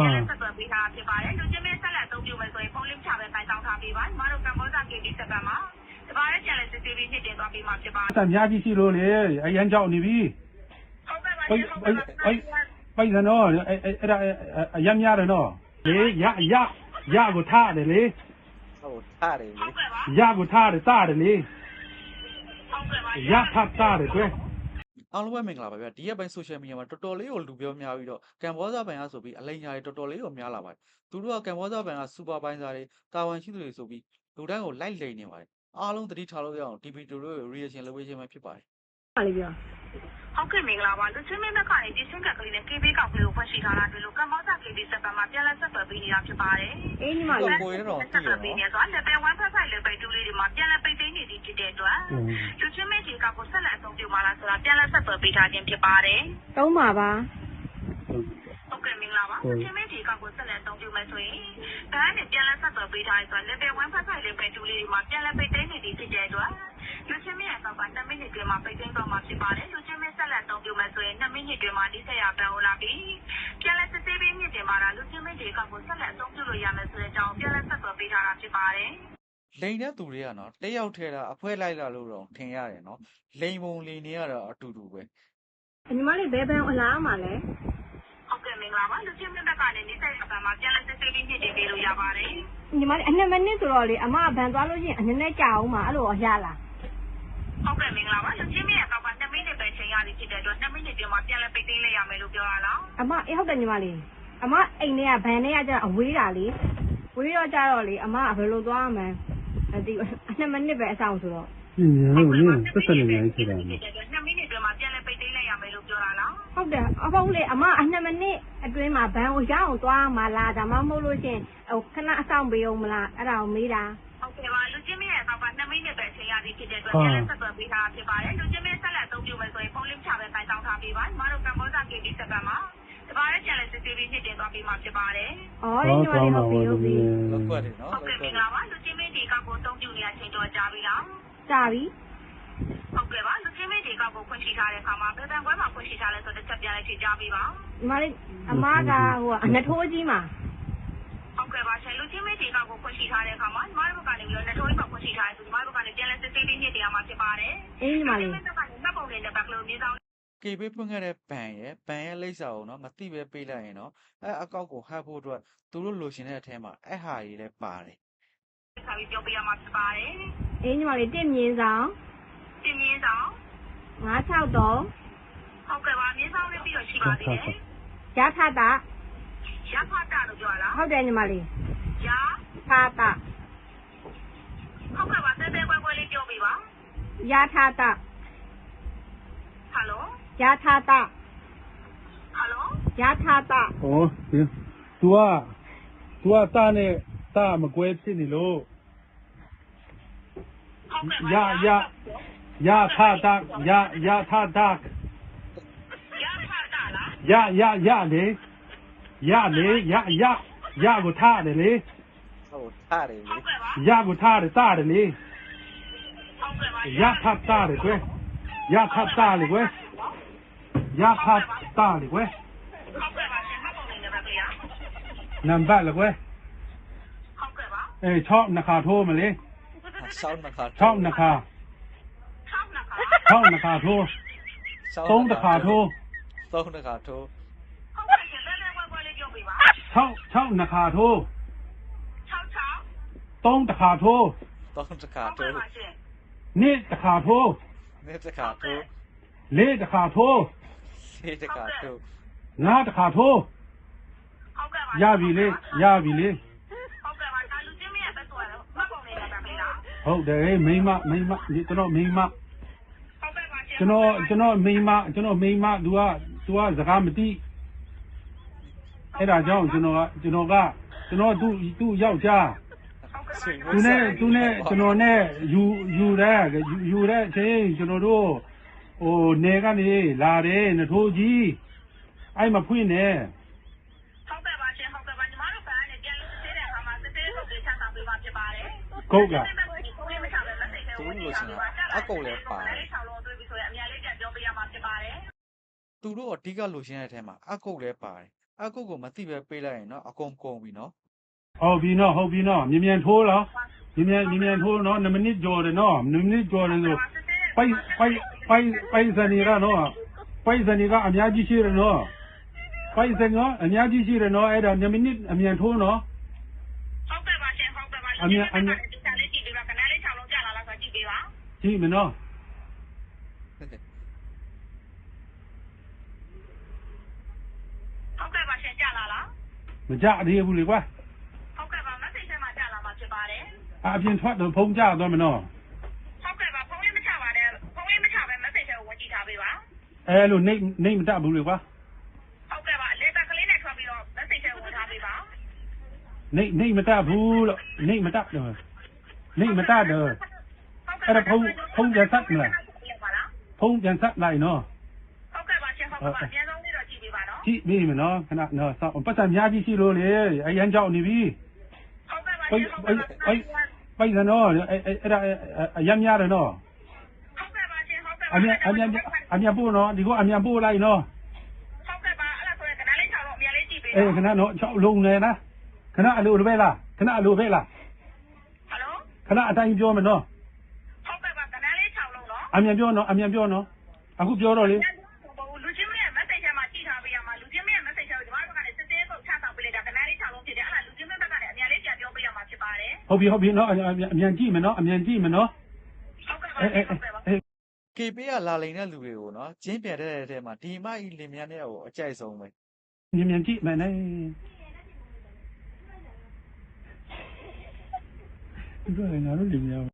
ပြန်လက်ဆက်သွယ်ပေးထားဖြစ်ပါတယ်လူချင်းမင်းဆက်လက်အသုံးပြုမယ်ဆိုရင်ဖုန်းလင်းချပဲကိုင်ဆောင်ထားပေးပါညီမတို့ကမ္ဘောဇာ KB စက်ပတ်မှာတပါးရဲ့ပြန်လက်စစ်ဆေးပြီးညှစ်တင်သွားပေးမှာဖြစ်ပါတယ် တများကြီးရှိလို့လေအရန်ကြောက်နေပြီ ဟုတ်ကဲ့ပါရှင်ဟုတ်ကဲ့ပါ ပိုက်စံတော့အဲ့ဒါအရန်များတယ်နော်လေရကိုထားတယ်လေ ဟုတ်ထားတယ်လေ ဟုတ်ကဲ့ပါ ရကိုထားတယ်တားတယ်လေ ဟုတ်ကဲ့ပါ ရထပ်တားတယ်ကွယ် အားလုံးပဲမင်္ဂလာပါဗျာဒီရက်ပိုင်း social media မှာတော်တော်လေးကိုလူပြောများပြီးတော့ကမ်ဘောဇာဘန်ကဆိုပြီးအလိမ်ညာတွေတော်တော်လေးကိုများလာပါတယ်သူတို့ကကမ်ဘောဇာဘန်ကစူပါဘိုင်ဇာတွေတာဝန်ရှိသူတွေဆိုပြီးလူတိုင်းကိုလိုက်လိမ်နေပါတယ်အားလုံးသတိထားလို့ရအောင် DP တို့ရဲ့ reaction လုပ်ပေးခြင်းပဲဖြစ်ပါတယ် ပါလေပြော ဟုတ်ကဲ့မင်္ဂလာပါလူချင်းမင်းဘက်ကနေဒီစင်ကက်ကလေးနဲ့ KB ကောက်ကလေးကိုဖွင့်ရှိထားတာတွေ့လို့ကမ္ဘောဇာ KB စက်ပတ်မှာပြန်လက်ဆက်သွယ်ပေးနေတာဖြစ်ပါတယ် အေးညီမလေး ကိုရတော့ ဆက်သွယ်ပေးနေဆိုတော့ level 1 website level 2လေးတွေမှာပြန်လက်ပိတ်သိမ်းနေသည်ဖြစ်တဲ့အတွက်လူချင်းမင်းဒီကောက်ကိုဆက်လက်အသုံးပြုမှာလားဆိုတာပြန်လက်ဆက်သွယ်ပေးထားခြင်းဖြစ်ပါတယ် သုံးပါပါ ဟုတ်ကဲ့မင်္ဂလာပါလူချင်းမင်းဒီကောက်ကိုဆက်လက်အသုံးပြုမယ်ဆိုရင်ဒါနဲ့ပြန်လက်ဆက်သွယ်ပေးထားရဆိုတော့ level 1 website level 2လေးတွေမှာပြန်လက်ပိတ်သိမ်းနေသည်ဖြစ်တဲ့အတွက်လူချင်းမင်းရဲ့ကောက်က2မိနစ်တွင်မှာပိတ်သိမ်းသွားမှာဖြစ်ပါတယ်လူချင်းမင်းဆက်လက်အသုံးပြုမယ်ဆိုရင်2မိနစ်တွင်မှာဒီဆက်ရပန်ဟိုလာပြီးပြန်လက်စစ်ဆေးပေးမြင့်တင်ပါတာလူချင်းမင်းဒီကောက်ကိုဆက်လက်အသုံးပြုလို့ရမယ်ဆိုတဲ့အကြောင်းပြန်လက်ဆက်သွယ်ပေးထားတာဖြစ်ပါတယ် လိန်တဲ့သူတွေကနော်တယောက်ထဲတာအဖွဲလိုက်လာလို့တော့ထင်ရတယ်နော်လိန်ပုံလိန်နေရတော့အတူတူပဲ ညီမလေးဘယ်ဘန်အလားမှာလဲ ဟုတ်ကဲ့မင်္ဂလာပါလူချင်းမင်းဘက်ကနေနေဆက်ရပန်မှာပြန်လက်စစ်ဆေးပေးမြင့်တင်ပေးလို့ရပါတယ် ညီမလေးအနှစ်မိနစ်ဆိုတော့လေအမဘန်သွားလို့ရှိရင်အနှစ်နဲ့ကြာအောင်ပါအဲ့လိုရလား ဟုတ်ကဲ့မင်္ဂလာပါလူချင်းမင်းရဲ့ကောက်က2မိနစ်ပဲချိန်ရသည်ဖြစ်တဲ့အတွက်2မိနစ်ပြင်မှာပြန်လက်ပိတ်သိမ်းလိုက်ရမယ်လို့ပြောရလား အမအေးဟုတ်တယ်ညီမလေးအမအိမ်ထဲကဘန်ထဲကကျတော့အဝေးတာလေဝေးတော့ကြတော့လေအမဘယ်လိုသွားမှန်းဒီအနှစ်မိနစ်ပဲအဆောင်ဆိုတော့ ညနေနေသက်သက်နေနေဖြစ်တယ် 2မိနစ်ပြင်မှာပြန်လက်ပိတ်သိမ်းလိုက်ရမယ်လို့ပြောရလား ဟုတ်တယ်အဖေလေအမအနှစ်မိနစ်အတွင်းမှာဘန်ကိုရအောင်သွားမှလားဒါမှမဟုတ်လို့ရှင်ဟိုခဏအဆောင်ပေးအောင်မလားအဲ့ဒါကိုမေးတာ ဟုတ်ကဲ့ပါလူချင်းမင်းရဲ့ကောက်က2မိနစ်ပဲချိန်ရသည်ဖြစ်တဲ့အတွက်ပြန်လက်ဆက်သွယ်ပေးထားဖြစ်ပါတယ်လူချင်းမင်းဆက်လက်အသုံးပြုမယ်ဆိုရင်ဖုန်းလင်းချပဲကိုင်ဆောင်ထားပေးပါညီမတို့ကမ္ဘောဇာ KB စက်ပတ်မှာတပါးရဲ့ပြန်လက်စစ်ဆေးပြီးညှစ်တင်သွားပေးမှာဖြစ်ပါတယ် အော်လေညီမလေးဟုတ်ပြီဟုတ်ပြီ လောက်ကွက်တယ်နော် ဟုတ်ကဲ့မင်္ဂလာပါလူချင်းမင်းဒီကောက်ကိုအသုံးပြုနေရချိန်တော့ကြာပြီလား ကြာပြီ ဟုတ်ကဲ့ပါလူချင်းမင်းဒီကောက်ကိုဖွင့်ရှိထားတဲ့အခါမှာဘယ်တန်ခွဲမှာဖွင့်ရှိထားလဲဆိုတော့တစ်ချက်ပြန်လိုက်ချိန်ကြပေးပါ ညီမလေးအမကဟိုအနှစ်ထိုးကြီးမှာ ဟုတ်ကဲ့ပါရှင်လူချင်းမင်းဒီကောက်ကိုဖွင့်ရှိထားတဲ့အခါမှာညီမတို့ဘက်ကနေပြီးတော့နှစ်ထိုးကြီးမှာဖွင့်ရှိထားတယ်ဆိုညီမတို့ဘက်ကနေပြန်လက်စစ်ဆေးပြီးညှစ်တင်ရမှာဖြစ်ပါတယ် အေးညီမလေး ဒီဘက်ကနေမှတ်ပုံလေးနဲ့ဘက်ကလေးမြေဆောင် KB ဖွင့်ခဲ့တဲ့ဘန်ရဲ့လိပ်စာကိုနော်မသိပဲပေးလိုက်ရင်နော်အကောက်ကိုဟတ်ဖို့အတွက်သူတို့လိုချင်တဲ့အထဲမှာအဲ့ဟာကြီးလည်းပါတယ် ဆက်ပြီးပြောပြရမှာဖြစ်ပါတယ် အေးညီမလေးတင့်မြင်းဆောင် တင်မြင့်ဆောင် 963 ဟုတ်ကဲ့ပါမြင်းဆောင်လေးပြီးတော့ရှိပါသေးတယ် ရထတာ ရဖတ်တာလို့ပြောလား ဟုတ်တယ်ညီမလေး ရ ထတာ ဟုတ်ကဲ့ပါတဲတဲကွဲကွဲလေးပြောပြပါ ရထတာ ဟယ်လို ရထတာ ဟယ်လို ရထတာ ဟောသူကတာနဲ့တာမကွဲဖြစ်နေလို့ ဟုတ်ကဲ့ပါ ရထတာရထတာ ရဖတ်တာလား ရလေရကိုထားတယ်လေ ဟုတ်ထားတယ်လေ ဟုတ်ကဲ့ပါ ရကိုထားတယ်တားတယ်လေ ဟုတ်ကဲ့ပါ ရထပ်တာလေကွယ်ရထပ်တာလေကွယ်ရထပ်တာလေကွယ် ဟုတ်ကဲ့ပါရှင်မှတ်ပုံလေးနဲ့ဘက်ကလေးရ နံပါတ်လေကွယ် ဟုတ်ကဲ့ပါ ချောက်နှခါထိုးမလေ ဆောင်းနှစ်ခါ ချောက်နှခါ 6နှစ်ခါ ချောက်နှခါထိုးသုံးတစ်ခါထိုး သုံးတစ်ခါထိုး ဟုတ်ကဲ့ရှင်တဲတဲကွဲကွဲလေးပြောပြပါ ချောက်နှခါထိုး 66 သုံးတစ်ခါထိုး သုံးတစ်ခါ ဟုတ် ထိုး ကဲ့ပါရှင် နေ့တစ်ခါထိုး နေ့တစ်ခါထိုး လေးတစ်ခါထိုး လေးတစ်ခါထိုး ငါးတစ်ခါထိုး ဟုတ်ကဲ့ပါ ရပြီလေ ဟုတ်ကဲ့ပါဒါလူချင်းမရဲ့ဘက်ဆိုရတော့မှတ်ပုံလေးနဲ့ဘက်ကလေးလား ဟုတ်တယ်မိမကျွန်တော်မိမ ဟုတ်ကဲ့ပါရှင် ကျွန်တော်မိမ तू ကစကားမသိအဲ့ဒါကြောင့်ကျွန်တော်သူ့ယောက်ျား သူနဲ့ကျွန်တော်နဲ့ယူတဲ့အချိန်ကျွန်တော်တို့ဟိုနေကနေလာတယ်နထိုးကြီးအဲ့မဖွင့်နဲ့ ဟုတ်ကဲ့ပါရှင်ဟုတ်ကဲ့ပါညီမတို့ဘက်ကနေပြန်လို့စစ်တဲ့အခါမှာစစ်တဲ့ဟုတ်တွေချမ်းသာပေးပါဖြစ်ပါတယ် ကုတ်က ကိုလေးမချပဲလက်စိတ်ထဲဝင်နေပါအကုန်လည်းပါတယ်6လုံးတွေးပြီးဆိုရင်အများလေးပြန်ပြောပေးရမှာဖြစ်ပါတယ် သူတို့အဓိကလိုချင်တဲ့အထဲမှာအကုတ်လည်းပါတယ် အကုတ်ကိုမသိပဲပေးလိုက်ရင်နော်အကုန်ကုန်ပြီနော် ဟုတ်ပြီနော်ဟုတ်ပြီနော်မြန်ထိုးလားမြန်ထိုးနော်2မိနစ်ကြော်တယ်နော်2မိနစ်ကြော်တယ်ဆိုပိုက်စံနေရနော်ပိုက်စံနေကအများကြီးရှိတယ်နော်ပိုက်စံကအများကြီးရှိတယ်နော်အဲ့ဒါ2မိနစ်အမြန်ထိုးနော် ဟုတ်ကဲ့ပါရှင်ဟုတ်ကဲ့ပါရှင်ဒီစားလေးကြည့်ပေးပါခဏလေး6လုံးကြာလာလားဆိုကြည့်ပေးပါ ကြည့်မနော် ဟုတ်ကဲ့ပါရှင်ကြာလာလား မကြသေးဘူးလေကွာ ဟုတ်ကဲ့ပါ message ထဲမှာကြာလာမှာဖြစ်ပါတယ် အပြင်ထွက်တော့ဖုံးကြသွားမနော် ဟုတ်ကဲ့ပါဖုန်းလေးမချပါနဲ့ဖုန်းလေးမချပဲ message ထဲကိုဝင်ကြည့်ထားပေးပါ အဲလိုနေမတတ်ဘူးလေကွာ ဟုတ်ကဲ့ပါလေတက်ကလေးနဲ့ထွက်ပြီးတော့ message ထဲဝင်ထားပေးပါ နေမတတ်ဘူးလို့နေမတတ်တော့နေမတတ်တော့အဲ့ဒါဖုံးပြန်ဆက်မလားဖုံးပြန်ဆက်လိုက်နော် ဟုတ်ကဲ့ပါရှင်ဟုတ်ကဲ့ပါအများဆုံးလေးတော့ကြည့်ပေးပါနော် ကြည့်ပြီမနော်ခဏနော်စောင့်ပတ်စံများကြီးရှိလို့လေအရန်ကြောက်နေပြီ ဟုတ်ကဲ့ပါရှင်ဟုတ်ကဲ့ပါ ပိုက်စံနော်အဲ့ဒါအရန်များတယ်နော် ဟုတ်ကဲ့ပါရှင်ဟုတ်ကဲ့ပါ အမြန်ပို့နော်ဒီကအမြန်ပို့လိုက်နော် ဟုတ်ကဲ့ပါအဲ့ဒါဆိုရင်ခဏလေး6လုံးအများလေးကြည့်ပေး အေးခဏနော်6လုံးနေလားခဏအလိုပဲလားခဏအလိုပဲလား ဟယ်လို ခဏအတိုင်းပြောမနော် ဟုတ်ကဲ့ပါခဏလေး6လုံးနော် အမြန်ပြောနော်အခုပြောတော့လေ လူချင်းမရဲ့ message ထဲမှာကြည့်ထားပေးရမှာလူချင်းမရဲ့ message ထဲကိုဒီမှာကနေစစ်သေးပုတ်ချဆောင်ပေးလိုက်တာခဏလေး6လုံးဖြစ်တယ်အဲ့ဒါလူချင်းမဘက်ကနေအများလေးပြန်ပြောပေးရမှာဖြစ်ပါတယ် ဟုတ်ပြီနော်အမြန်ကြည့်မနော်အမြန်ကြည့်မနော် ဟုတ်ကဲ့ပါဟုတ်ကဲ့ပါ KP ကလာလိန်တဲ့လူတွေကိုနော်ကျင်းပြန်တဲ့ထဲမှာဒီမကြီးလင်မြန်းတဲ့ကိုအကြိုက်ဆုံးပဲ မြန်ကြည့်မယ်နဲ့ဒီကငါတို့လင်များ